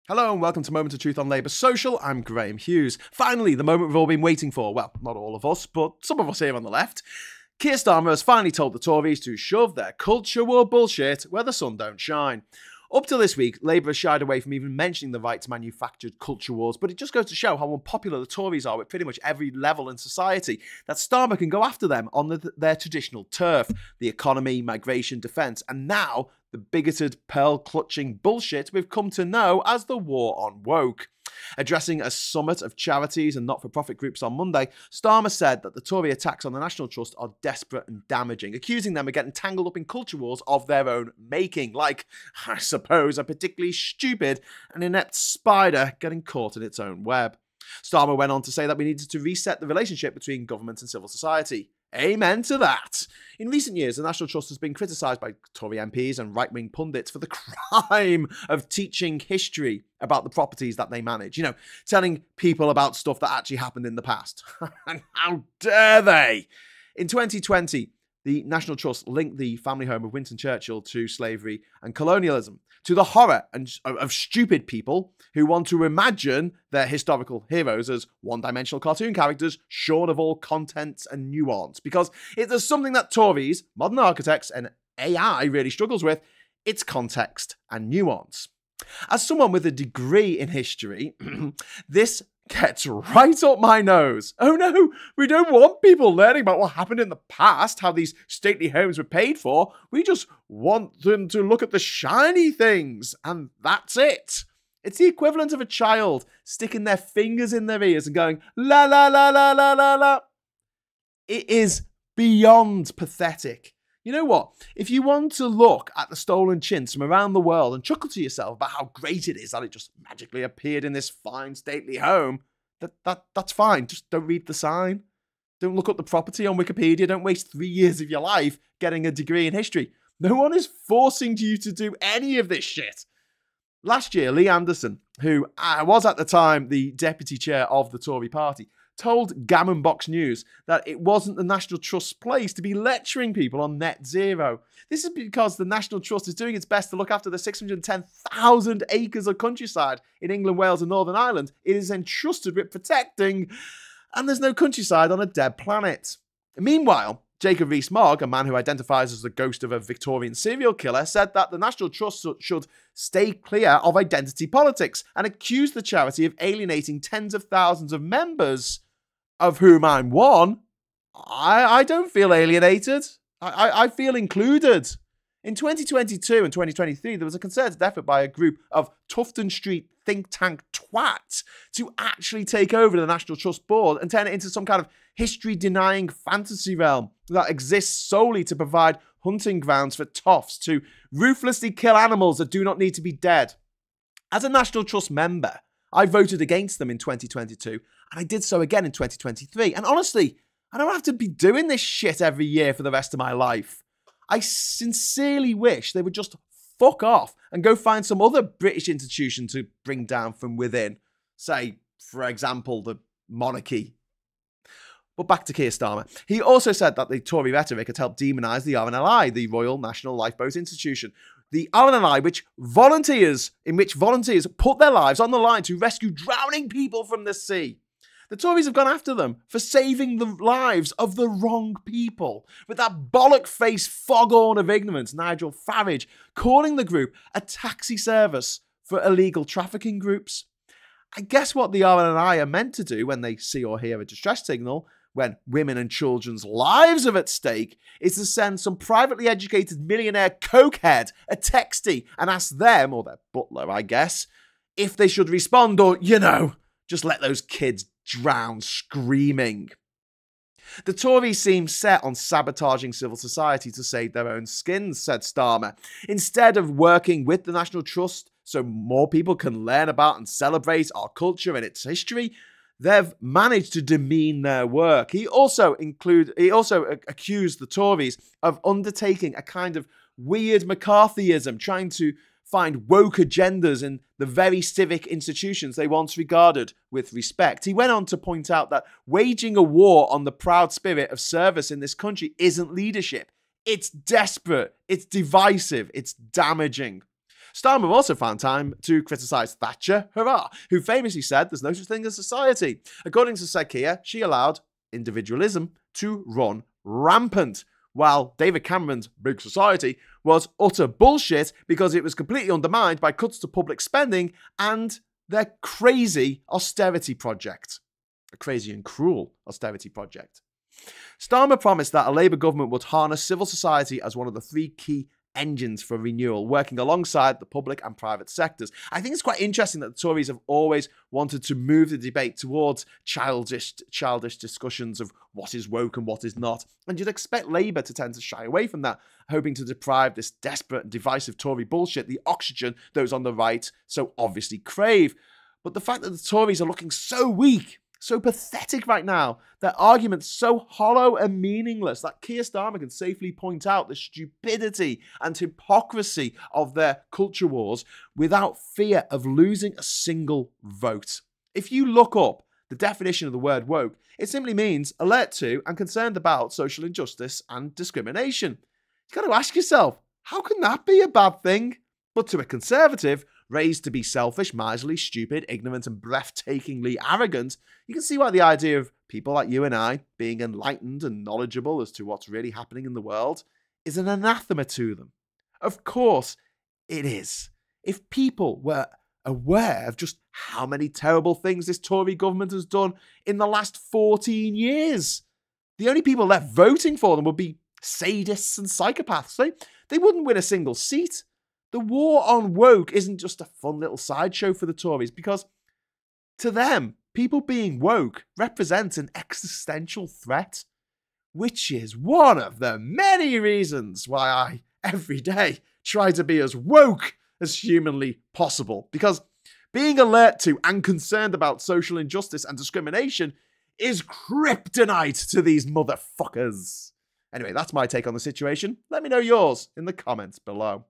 Hello and welcome to Moment of Truth on Labour Social. I'm Graham Hughes. Finally, the moment we've all been waiting for. Well, not all of us, but some of us here on the left. Keir Starmer has finally told the Tories to shove their culture war bullshit where the sun don't shine. Up till this week, Labour has shied away from even mentioning the right to manufactured culture wars, but it just goes to show how unpopular the Tories are with pretty much every level in society, that Starmer can go after them on their traditional turf, the economy, migration, defence, and now the bigoted, pearl-clutching bullshit we've come to know as the war on woke. Addressing a summit of charities and not-for-profit groups on Monday, Starmer said that the Tory attacks on the National Trust are desperate and damaging, accusing them of getting tangled up in culture wars of their own making, like, I suppose, a particularly stupid and inept spider getting caught in its own web. Starmer went on to say that we needed to reset the relationship between government and civil society. Amen to that. In recent years, the National Trust has been criticised by Tory MPs and right-wing pundits for the crime of teaching history about the properties that they manage. You know, telling people about stuff that actually happened in the past. And how dare they? In 2020, the National Trust linked the family home of Winston Churchill to slavery and colonialism, to the horror of stupid people who want to imagine their historical heroes as one-dimensional cartoon characters shorn of all content and nuance. Because if there's something that Tories, modern architects, and AI really struggles with, it's context and nuance. As someone with a degree in history, this gets right up my nose. Oh no, we don't want people learning about what happened in the past, how these stately homes were paid for. We just want them to look at the shiny things, and that's it. It's the equivalent of a child sticking their fingers in their ears and going, la la la la la la la. It is beyond pathetic. You know what? If you want to look at the stolen chintz from around the world and chuckle to yourself about how great it is that it just magically appeared in this fine, stately home, that's fine. Just don't read the sign. Don't look up the property on Wikipedia. Don't waste 3 years of your life getting a degree in history. No one is forcing you to do any of this shit. Last year, Lee Anderson, who was at the time the deputy chair of the Tory party, told Gammon Box News that it wasn't the National Trust's place to be lecturing people on net zero. This is because the National Trust is doing its best to look after the 610,000 acres of countryside in England, Wales and Northern Ireland it is entrusted with protecting, and there's no countryside on a dead planet. Meanwhile, Jacob Rees-Mogg, a man who identifies as the ghost of a Victorian serial killer, said that the National Trust should stay clear of identity politics and accused the charity of alienating tens of thousands of members, of whom I'm one. I don't feel alienated. I feel included. In 2022 and 2023, there was a concerted effort by a group of Tufton Street think tank twats to actually take over the National Trust board and turn it into some kind of history-denying fantasy realm that exists solely to provide hunting grounds for toffs to ruthlessly kill animals that do not need to be dead. As a National Trust member, I voted against them in 2022, and I did so again in 2023. And honestly, I don't have to be doing this shit every year for the rest of my life. I sincerely wish they would just fuck off and go find some other British institution to bring down from within. Say, for example, the monarchy. But back to Keir Starmer. He also said that the Tory rhetoric had helped demonise the RNLI, the Royal National Lifeboat Institution. The RNLI, in which volunteers put their lives on the line to rescue drowning people from the sea. The Tories have gone after them for saving the lives of the wrong people, with that bollock-faced foghorn of ignorance, Nigel Farage, calling the group a taxi service for illegal trafficking groups. I guess what the RNLI are meant to do when they see or hear a distress signal, when women and children's lives are at stake, is to send some privately educated millionaire cokehead a textie and ask them, or their butler, I guess, if they should respond or, just let those kids drown screaming. The Tories seem set on sabotaging civil society to save their own skins, said Starmer. Instead of working with the National Trust so more people can learn about and celebrate our culture and its history, they've managed to demean their work. He also accused the Tories of undertaking a kind of weird McCarthyism, trying to find woke agendas in the very civic institutions they once regarded with respect. He went on to point out that waging a war on the proud spirit of service in this country isn't leadership. It's desperate, it's divisive, it's damaging. Starmer also found time to criticise Thatcher, hurrah, who famously said there's no such thing as society. According to Sakia, she allowed individualism to run rampant, while David Cameron's big society was utter bullshit because it was completely undermined by cuts to public spending and their crazy austerity project. A crazy and cruel austerity project. Starmer promised that a Labour government would harness civil society as one of the three key engines for renewal, working alongside the public and private sectors. I think it's quite interesting that the Tories have always wanted to move the debate towards childish discussions of what is woke and what is not. And you'd expect Labour to tend to shy away from that, hoping to deprive this desperate and divisive Tory bullshit the oxygen those on the right so obviously crave. But the fact that the Tories are looking so weak, so pathetic right now, their arguments so hollow and meaningless that Keir Starmer can safely point out the stupidity and hypocrisy of their culture wars without fear of losing a single vote. If you look up the definition of the word woke, it simply means alert to and concerned about social injustice and discrimination. You've got to ask yourself, how can that be a bad thing? But to a conservative, raised to be selfish, miserly, stupid, ignorant, and breathtakingly arrogant, you can see why the idea of people like you and I being enlightened and knowledgeable as to what's really happening in the world is an anathema to them. Of course, it is. If people were aware of just how many terrible things this Tory government has done in the last 14 years, the only people left voting for them would be sadists and psychopaths. They wouldn't win a single seat. The war on woke isn't just a fun little sideshow for the Tories, because to them, people being woke represents an existential threat, which is one of the many reasons why I, every day, try to be as woke as humanly possible. Because being alert to and concerned about social injustice and discrimination is kryptonite to these motherfuckers. Anyway, that's my take on the situation. Let me know yours in the comments below.